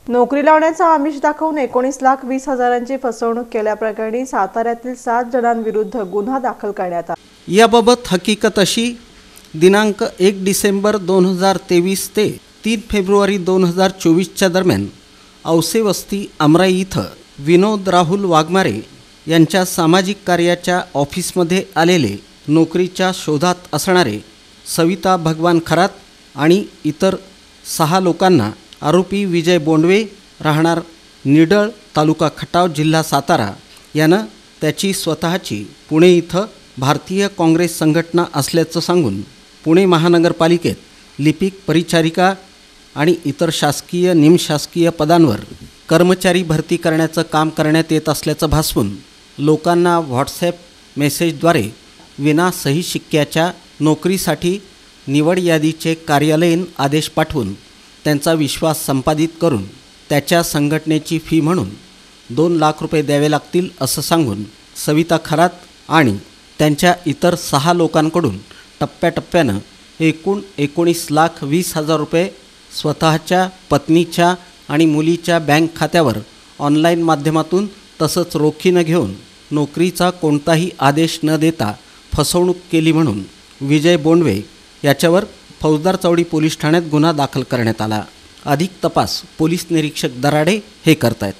नोकरी लावण्याचा आमिष दाखवून 19,20,000ची फसवणूक केल्याप्रकरणी साताऱ्यातील 7 जणांविरुद्ध गुन्हा दाखल करण्यात आला। याबाबत हकीकत अशी, दिनांक 1 डिसेंबर 2023 ते 3 फेब्रुवारी 2024च्या दरम्यान औसे वस्ती अमराई इथं विनोद राहुल वाघमारे यांच्या सामाजिक कार्याच्या ऑफिसमध्ये आलेले नोकरीच्या शोधात असणारे सविता भगवान खरात आणि इतर 6 लोकांना आरोपी विजय बोंडवे राहणार निडळ तालुका खटाव जिल्हा सातारा यानं त्याची स्वतःची पुणे इथं भारतीय काँग्रेस संघटना असल्याचं सांगून पुणे महानगरपालिकेत लिपिक परिचारिका आणि इतर शासकीय निमशासकीय पदांवर कर्मचारी भरती करण्याचं काम करण्यात येत असल्याचं भासवून लोकांना व्हॉट्सॲप मेसेजद्वारे विना सही शिक्क्याच्या नोकरीसाठी निवड यादीचे कार्यालयीन आदेश पाठवून त्यांचा विश्वास संपादित करून त्याच्या संघटनेची फी म्हणून 2 लाख रुपये द्यावे लागतील असं सांगून सविता खरात आणि त्यांच्या इतर 6 लोकांकडून टप्प्याटप्प्यानं एकूण 19,20,000 रुपये स्वतःच्या पत्नीच्या आणि मुलीच्या बँक खात्यावर ऑनलाईन माध्यमातून तसंच रोखीनं घेऊन नोकरीचा कोणताही आदेश न देता फसवणूक केली म्हणून विजय बोंडवे याच्यावर फौजदार चौडी पोलीस ठाण्यात गुन्हा दाखल करण्यात आला। अधिक तपास पोलीस निरीक्षक दराडे हे करतायत।